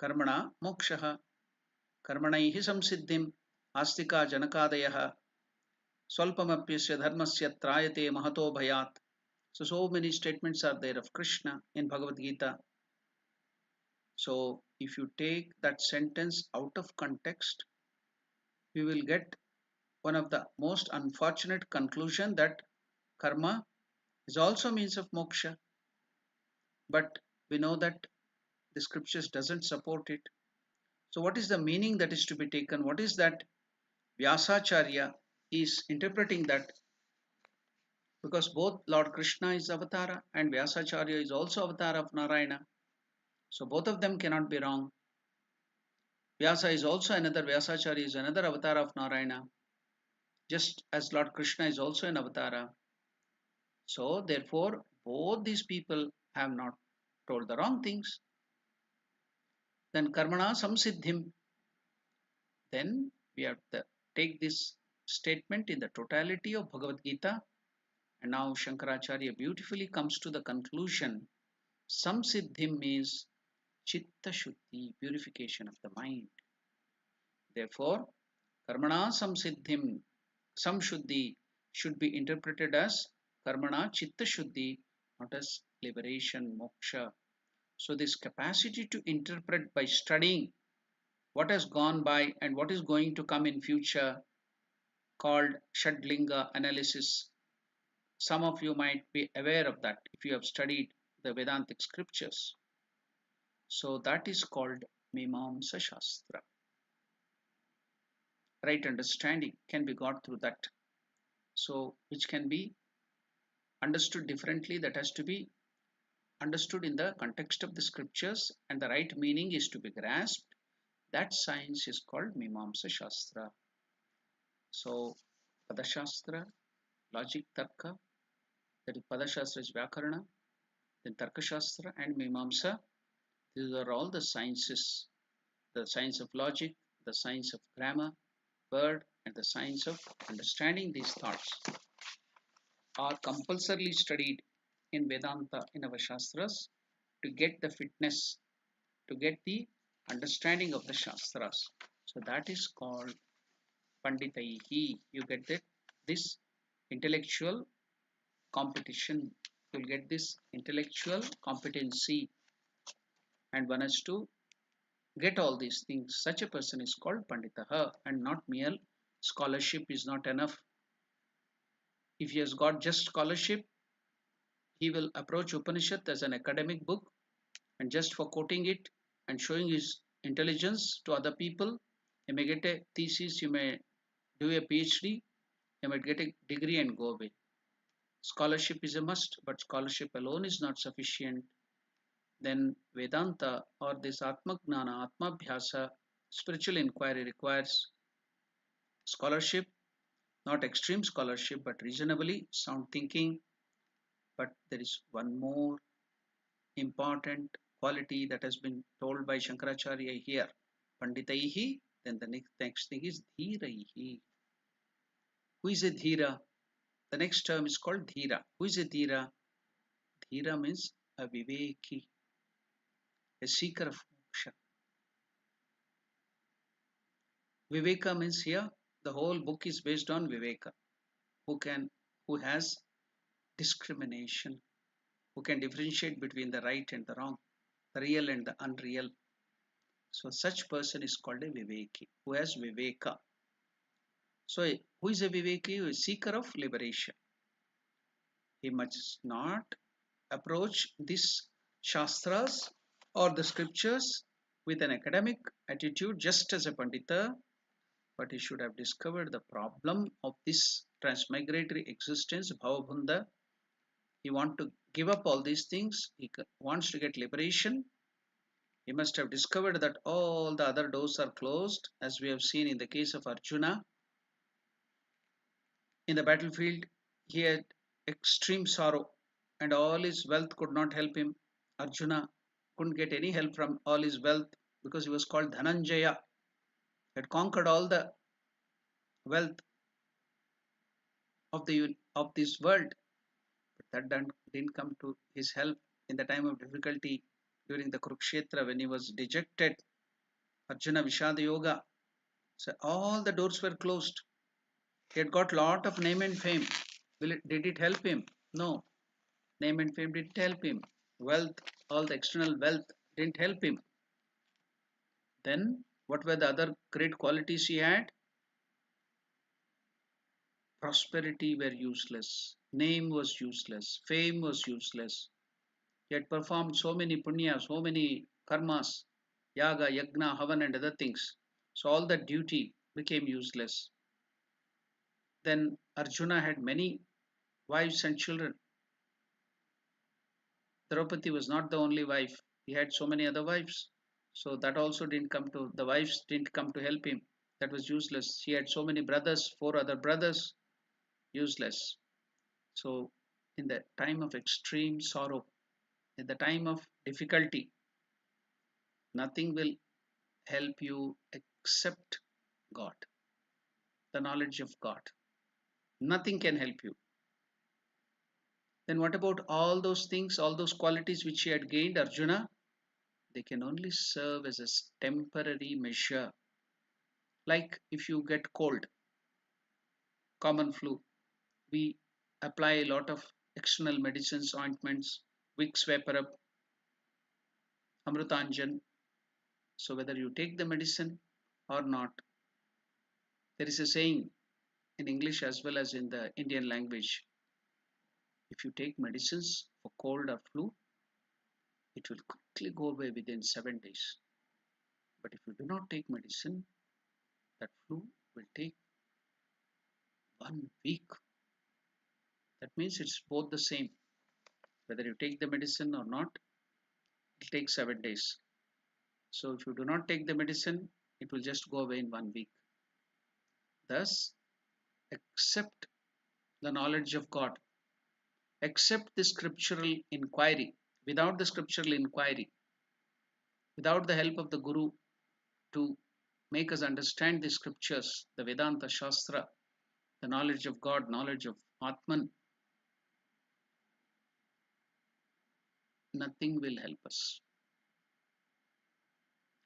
Speaker 1: Karmana mokshaha, karmanaihi samsiddhim, astika janakadayaha, swalpamapyasya dharmasya trayate mahato bhayat. So many statements are there of Krishna in Bhagavad Gita. So if you take that sentence out of context, we will get one of the most unfortunate conclusion that karma is also means of moksha, but we know that the scriptures doesn't support it. So what is the meaning that is to be taken? What is that Vyasacharya is interpreting that, because both Lord Krishna is Avatara and Vyasacharya is also Avatar of Narayana. So both of them cannot be wrong. Vyasa is also another, Vyasacharya is another Avatar of Narayana, just as Lord Krishna is also an Avatara. So therefore, both these people have not told the wrong things. Then Karmana Samsiddhim. Then we have to take this statement in the totality of Bhagavad Gita. And now Shankaracharya beautifully comes to the conclusion. Samsiddhim means Chitta Shuddhi, purification of the mind. Therefore, Karmana Samsiddhim, Samshuddhi should be interpreted as Karmana Chitta Shuddhi, not as liberation, moksha. So this capacity to interpret by studying what has gone by and what is going to come in future, called Shadlinga analysis. Some of you might be aware of that if you have studied the Vedantic scriptures. So that is called Mimamsa Shastra. Right understanding can be got through that. So which can be understood differently, that has to be understood in the context of the scriptures, and the right meaning is to be grasped. That science is called Mimamsa Shastra. So Padashastra, logic, Tarka, that is Padashastra is Vyakarana, then Tarkashastra and Mimamsa. These are all the sciences, the science of logic, the science of grammar, word, and the science of understanding these thoughts are compulsorily studied in Vedanta in our Shastras to get the fitness, to get the understanding of the Shastras. So that is called Panditaihi. You get that this intellectual competition, you'll get this intellectual competency, and one has to get all these things. Such a person is called Panditaha, and not mere scholarship is not enough. If he has got just scholarship, he will approach Upanishad as an academic book, and just for quoting it and showing his intelligence to other people, he may get a thesis, you may do a PhD, you might get a degree and go away. Scholarship is a must, but scholarship alone is not sufficient. Then Vedanta, or this Atma Gnana, Atma Bhyasa, spiritual inquiry requires scholarship, not extreme scholarship, but reasonably sound thinking. But there is one more important quality that has been told by Shankaracharya here. Panditaihi, then the next thing is Dhiraihi. Who is a Dhira? The next term is called Dhira. Who is a Dhira? Dhira means a Viveki, a seeker of moksha. Viveka means here the whole book is based on Viveka, who has discrimination, who can differentiate between the right and the wrong, the real and the unreal. So such person is called a Viveki, who has Viveka. So who is a Viveki? A seeker of liberation. He must not approach these Shastras or the scriptures with an academic attitude just as a Pandita, but he should have discovered the problem of this transmigratory existence, Bhavabhunda. He wants to give up all these things. He wants to get liberation. He must have discovered that all the other doors are closed, as we have seen in the case of Arjuna. In the battlefield, he had extreme sorrow, and all his wealth could not help him. Arjuna couldn't get any help from all his wealth because he was called Dhananjaya. He had conquered all the wealth of this world, but that didn't come to his help in the time of difficulty during the Kurukshetra when he was dejected. Arjuna Vishada Yoga. So all the doors were closed. He had got lot of name and fame. Did it help him? No. Name and fame didn't help him. Wealth, all the external wealth didn't help him. Then what were the other great qualities he had? prosperity were useless, name was useless, fame was useless. He had performed so many punya, so many karmas, yaga, yagna, havan, and other things. So all that duty became useless. Then Arjuna had many wives and children. Draupadi was not the only wife. He had so many other wives. So that also didn't come to, the wives didn't come to help him. That was useless. He had so many brothers, four other brothers, useless. So in the time of extreme sorrow, in the time of difficulty, nothing will help you except God, the knowledge of God. Nothing can help you. Then what about all those things, all those qualities which he had gained, Arjuna? They can only serve as a temporary measure. Like if you get cold, common flu, we apply a lot of external medicines, ointments, Vicks Vaporub, Amrutanjan. So whether you take the medicine or not, there is a saying in English as well as in the Indian language. If you take medicines for cold or flu, it will quickly go away within 7 days. But if you do not take medicine, that flu will take 1 week. That means it's both the same. Whether you take the medicine or not, it will take 7 days. So if you do not take the medicine, it will just go away in 1 week. Thus, accept the knowledge of God. Accept the scriptural inquiry. Without the scriptural inquiry, without the help of the Guru to make us understand the scriptures, the Vedanta Shastra, the knowledge of God, knowledge of Atman, nothing will help us.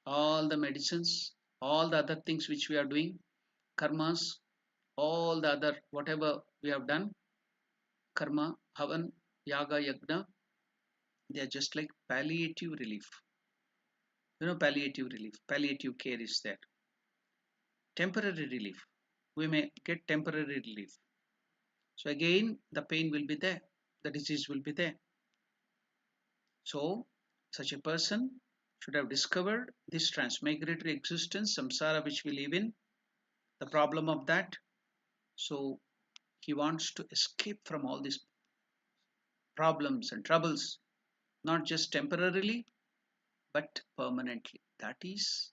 Speaker 1: All the medicines, all the other things which we are doing, karmas, all the other, whatever we have done, karma, havan, yaga, yagna, they are just like palliative relief. You know, palliative relief, palliative care is there. Temporary relief. We may get temporary relief. So again, the pain will be there, the disease will be there. So, such a person should have discovered this transmigratory existence, samsara, which we live in, the problem of that. So, he wants to escape from all these problems and troubles, not just temporarily, but permanently. That is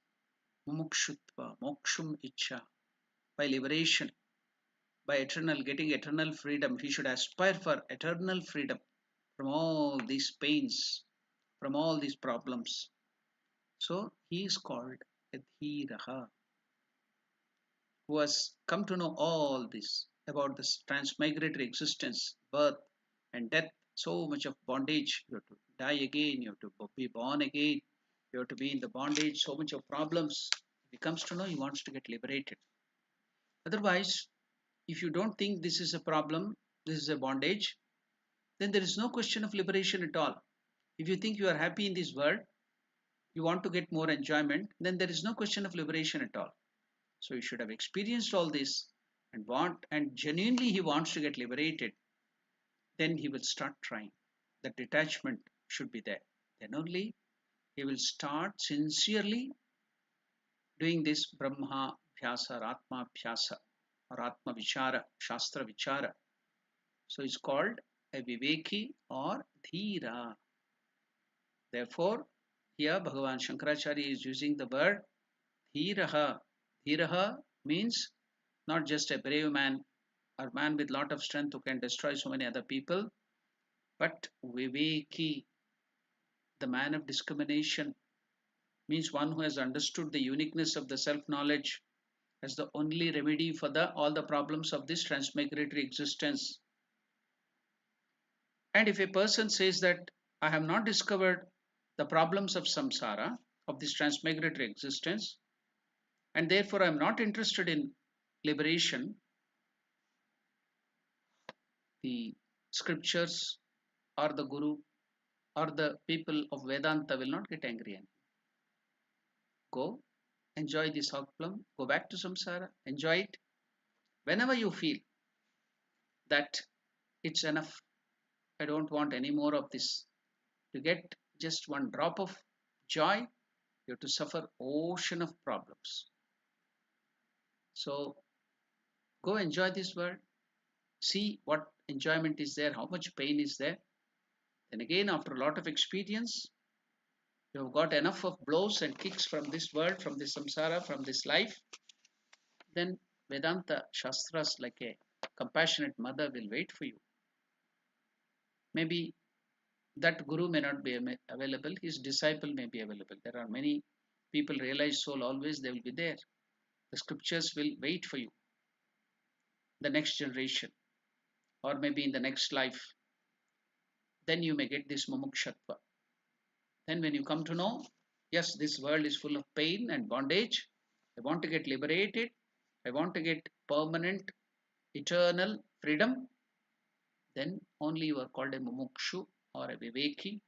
Speaker 1: mumukshutva, mokshum icha, by liberation, by eternal, getting eternal freedom. He should aspire for eternal freedom from all these pains, from all these problems. So he is called Adhiraha, who has come to know all this about this transmigratory existence, birth and death, so much of bondage. You have to die again, you have to be born again, you have to be in the bondage, so much of problems. If he comes to know, he wants to get liberated. Otherwise, if you don't think this is a problem, this is a bondage, then there is no question of liberation at all. If you think you are happy in this world, you want to get more enjoyment, then there is no question of liberation at all. So you should have experienced all this and genuinely he wants to get liberated, then he will start trying. The detachment should be there. Then only he will start sincerely doing this Brahma Bhyasa or Atma Bhyasa or Atma Vichara, Shastra Vichara. So it's called a Viveki or Dhira. Therefore, here Bhagavan Shankaracharya is using the word Dhiraha. Dhiraha means not just a brave man or man with lot of strength who can destroy so many other people, but Viveki, the man of discrimination, means one who has understood the uniqueness of the self-knowledge as the only remedy for all the problems of this transmigratory existence. And if a person says that I have not discovered the problems of samsara, of this transmigratory existence, and therefore I am not interested in liberation, the scriptures or the Guru or the people of Vedanta will not get angry at him. Go, enjoy this hot plum, go back to samsara, enjoy it whenever you feel. that it's enough. I don't want any more of this. To get just one drop of joy, you have to suffer ocean of problems. So go enjoy this world. See what enjoyment is there, how much pain is there. Then again, after a lot of experience, you have got enough of blows and kicks from this world, from this samsara, from this life. Then Vedanta Shastras, like a compassionate mother, will wait for you. Maybe that guru may not be available, his disciple may be available. There are many people realize soul, always they will be there. The scriptures will wait for you, the next generation, or maybe in the next life. Then you may get this mumukshatva. Then when you come to know, yes, this world is full of pain and bondage, I want to get liberated, I want to get permanent, eternal freedom, then only you are called a mumukshu or a viveki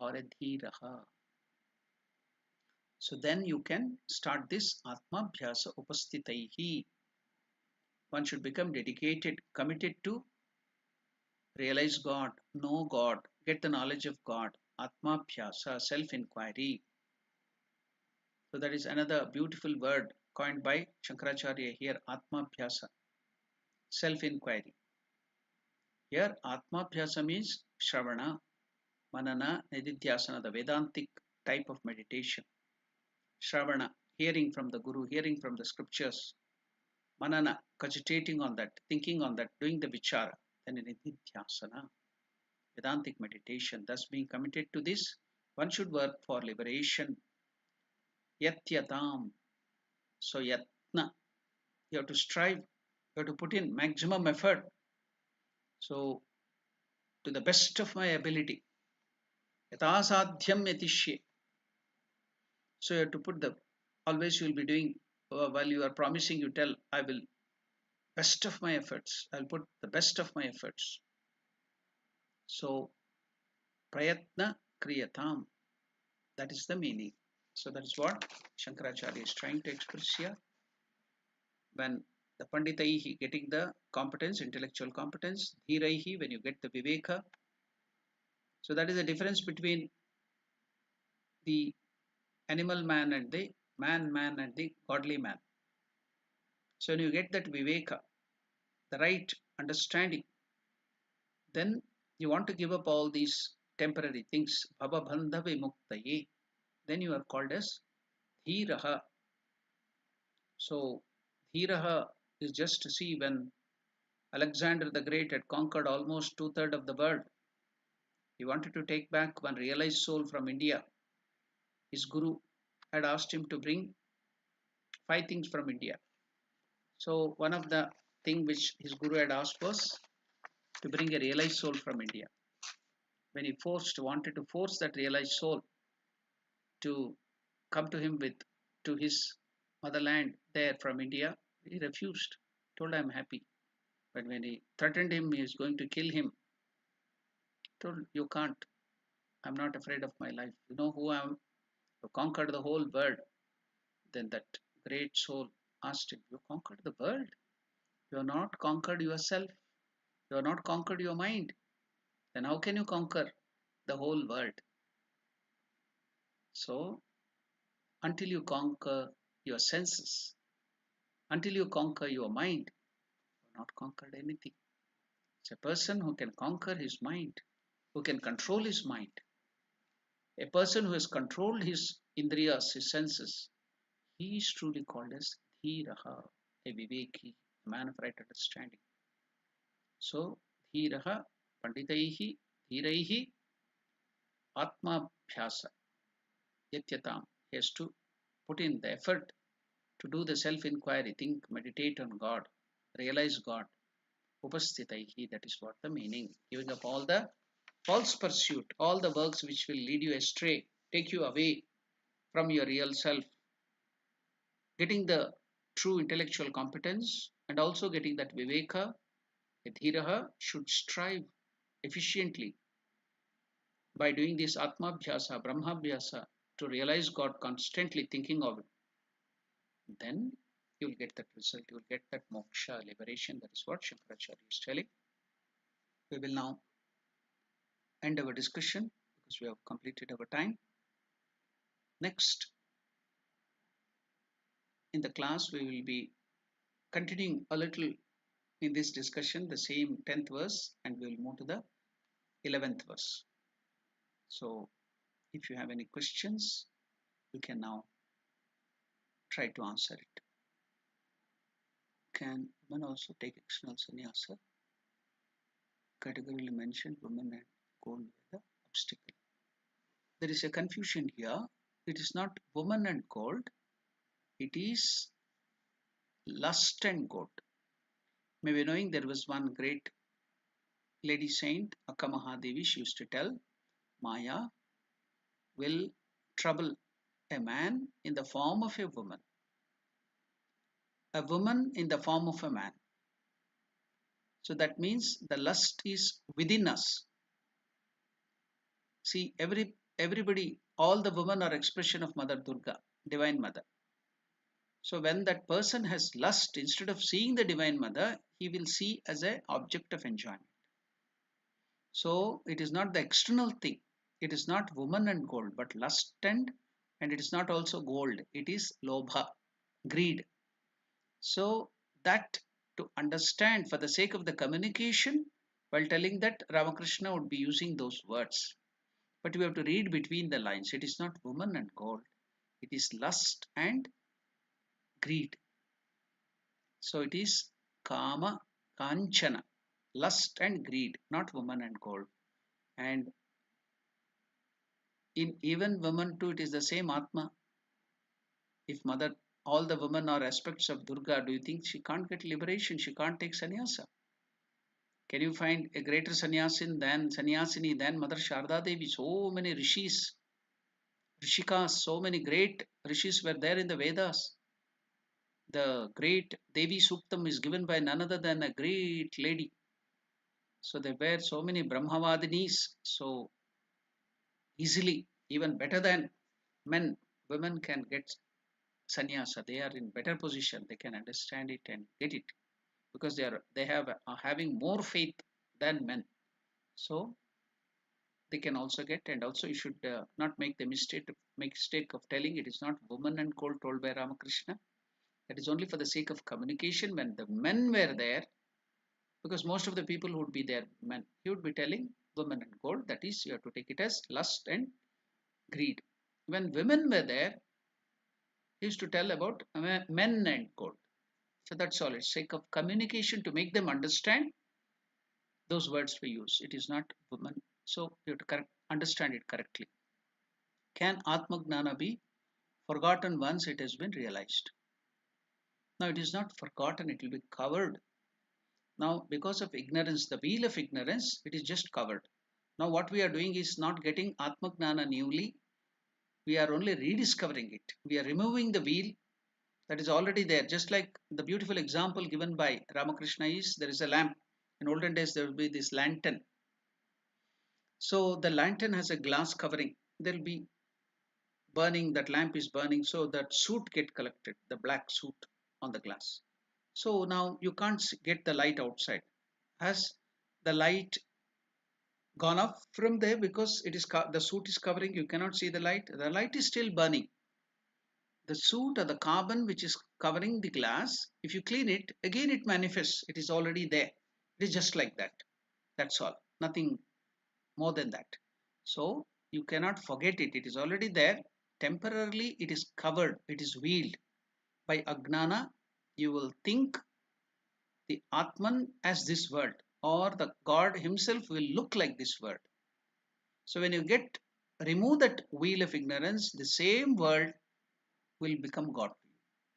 Speaker 1: or a dhiraha. So then you can start this Atma Bhyasa Upastitaihi. One should become dedicated, committed to realize God, know God, get the knowledge of God. Atma Bhyasa, self-inquiry. So that is another beautiful word coined by Shankaracharya here, Atma Bhyasa, self-inquiry. Here Atma Bhyasa means Shravana, Manana, Nididhyasana, the Vedantic type of meditation. Shravana, hearing from the Guru, hearing from the scriptures. Manana, cogitating on that, thinking on that, doing the vichara. Then Nididhyasana, Vedantic meditation. Thus being committed to this, one should work for liberation. Yatyatam. So yatna, you have to strive, you have to put in maximum effort. So to the best of my ability. Yatasadhyam yatishye. So you have to put the, always you will be doing, while you are promising, you tell, I will best of my efforts. I'll put the best of my efforts. So prayatna kriyatam. That is the meaning. So that is what Shankaracharya is trying to express here. When the Panditaihi getting the competence, intellectual competence, Dhiraihi when you get the Viveka. So that is the difference between the animal man and the man and the godly man. So when you get that Viveka, the right understanding, then you want to give up all these temporary things. Bhavabandha vimuktaye. Then you are called as Dhiraha. So Dhiraha is just to see when Alexander the Great had conquered almost 2/3 of the world. He wanted to take back one realized soul from India. His guru had asked him to bring 5 things from India. So one of the thing which his guru had asked was to bring a realized soul from India. When he wanted to force that realized soul to come to him to his motherland there from India, he refused. Told, I'm happy. But when he threatened him, he is going to kill him. Told, you can't. I'm not afraid of my life. You know who I am? You conquered the whole world. Then that great soul asked him, you conquered the world? You have not conquered yourself. You have not conquered your mind. Then how can you conquer the whole world? So, until you conquer your senses, until you conquer your mind, you have not conquered anything. It's a person who can conquer his mind, who can control his mind. A person who has controlled his indriyas, his senses, he is truly called as Dhiraha, a Viveki, a man of right understanding. So, Dhiraha, Panditaihi, Dhiraihi, Atma Bhyasa, Yatyatam. He has to put in the effort to do the self-inquiry, think, meditate on God, realize God. Upastitaihi, that is what the meaning. Giving up all the false pursuit, all the works which will lead you astray, take you away from your real self. Getting the true intellectual competence and also getting that viveka, dhiraha, should strive efficiently by doing this atma bhyasa, brahma bhyasa, to realize God, constantly thinking of it. Then you will get that result, you will get that moksha, liberation. That is what Shankaracharya is telling. We will now end our discussion because we have completed our time. Next, in the class, we will be continuing a little in this discussion, the same 10th verse, and we will move to the 11th verse. So, if you have any questions, you can now try to answer it. Can women also take external sannyasa? Categorically mentioned women and gold were the obstacle. There is a confusion here. It is not woman and gold, it is lust and gold. Maybe knowing there was one great lady saint, Akka Mahadevi, she used to tell, Maya will trouble a man in the form of a woman in the form of a man. So that means the lust is within us. See, everybody, all the women are expression of Mother Durga, Divine Mother. So when that person has lust, instead of seeing the Divine Mother, he will see as an object of enjoyment. So it is not the external thing. It is not woman and gold, but lust and it is not also gold. It is lobha, greed. So that, to understand for the sake of the communication, while telling that, Ramakrishna would be using those words. But we have to read between the lines. It is not woman and gold. It is lust and greed. So it is kama, kanchana, lust and greed, not woman and gold. And in even women too, it is the same Atma. If mother, all the women are aspects of Durga, do you think she can't get liberation? She can't take sannyasa. Can you find a greater sannyasini than Mother Sharda Devi? So many rishis, rishikas, so many great rishis were there in the Vedas. The great Devi Suktam is given by none other than a great lady. So there were so many Brahmavadinis. So easily, even better than men, women can get sannyasa. They are in better position. They can understand it and get it because they are having more faith than men. So they can also get, and also you should not make the mistake of telling it is not woman and gold told by Ramakrishna. That is only for the sake of communication. When the men were there, because most of the people who would be there men, he would be telling women and gold. That is, you have to take it as lust and greed. When women were there, he used to tell about men and gold. So that's all. It's sake of communication to make them understand those words we use. It is not woman. So you have to understand it correctly. Can Atma Gnana be forgotten once it has been realized? Now it is not forgotten, it will be covered. Now because of ignorance, the wheel of ignorance, it is just covered. Now what we are doing is not getting Atma Gnana newly. We are only rediscovering it. We are removing the wheel that is already there. Just like the beautiful example given by Ramakrishna is, there is a lamp. In olden days there will be this lantern. So the lantern has a glass covering. There will be burning, that lamp is burning, so that soot get collected, the black soot on the glass. So now you can't get the light outside. Has the light gone up from there because it is the soot is covering? You cannot see the light. The light is still burning. The soot or the carbon which is covering the glass, if you clean it, again it manifests. It is already there. It is just like that. That's all. Nothing more than that. So you cannot forget it. It is already there. Temporarily it is covered. It is veiled. By Agnana, you will think the Atman as this world, or the God himself will look like this world. So when you remove that wheel of ignorance, the same world will become God to you.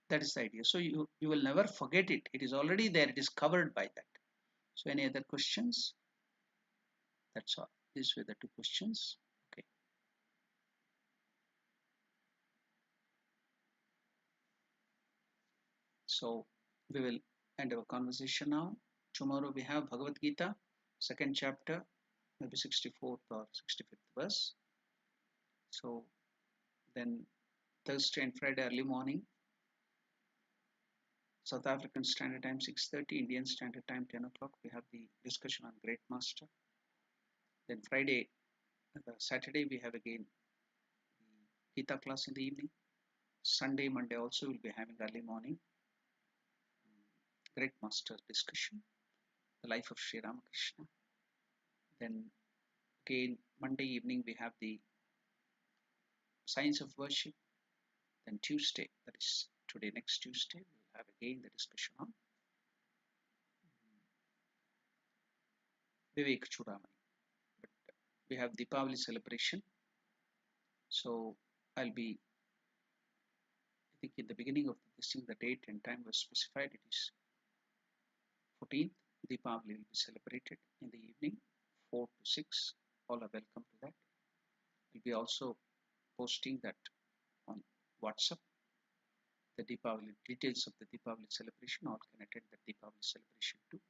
Speaker 1: That is the idea. So you will never forget it. It is already there. It is covered by that. So any other questions? That's all. These were the two questions. Okay. So we will end our conversation now. Tomorrow we have Bhagavad Gita, second chapter, maybe 64th or 65th verse. So then Thursday and Friday early morning South African Standard Time 6:30, Indian Standard Time 10 o'clock. We have the discussion on Great Master. Then Saturday we have again the Gita class in the evening. Sunday, Monday also we'll be having early morning Great Master discussion, the life of Sri Ramakrishna. Then again Monday evening we have the Science of Worship. Then Tuesday, that is today, next Tuesday, we'll have again the discussion on Vivekachudamani. But we have Deepavali celebration. So I think in the beginning of this thing, the date and time was specified. It is 14th. Deepavali will be celebrated in the evening, 4 to 6. All are welcome to that. We'll be also posting that on WhatsApp. The Deepavali details of the Deepavali celebration. All can attend the Deepavali celebration too.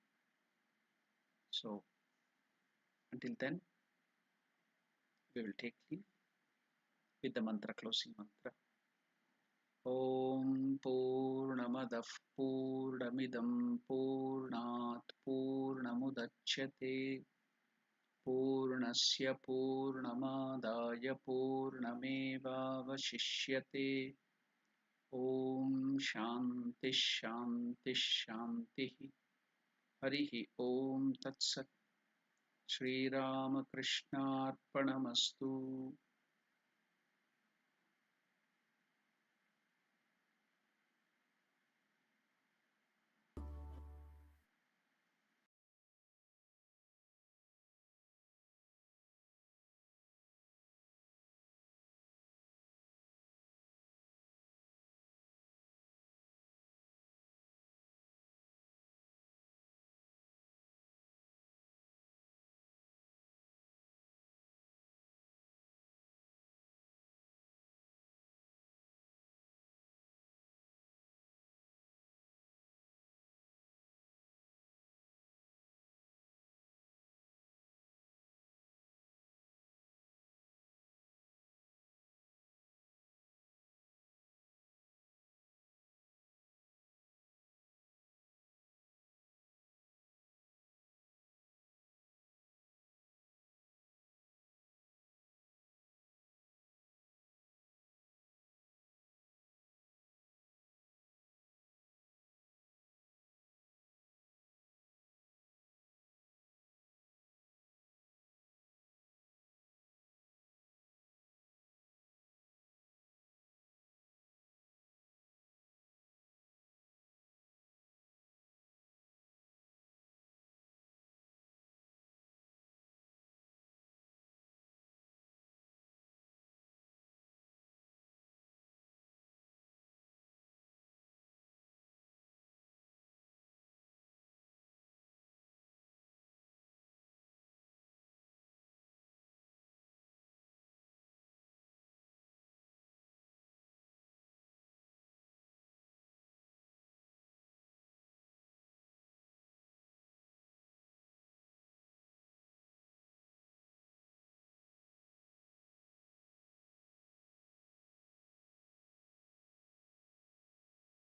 Speaker 1: So until then, we will take leave with the mantra, closing mantra. Om Purnamadah Purnamidam Purnat Purnamudachyate Purnasya Purnamadaya Purnamevavashishyate. Om Shanti Shanti Shanti. Harihi Om Tat Sat. Shri Ramakrishna Arpanamastu.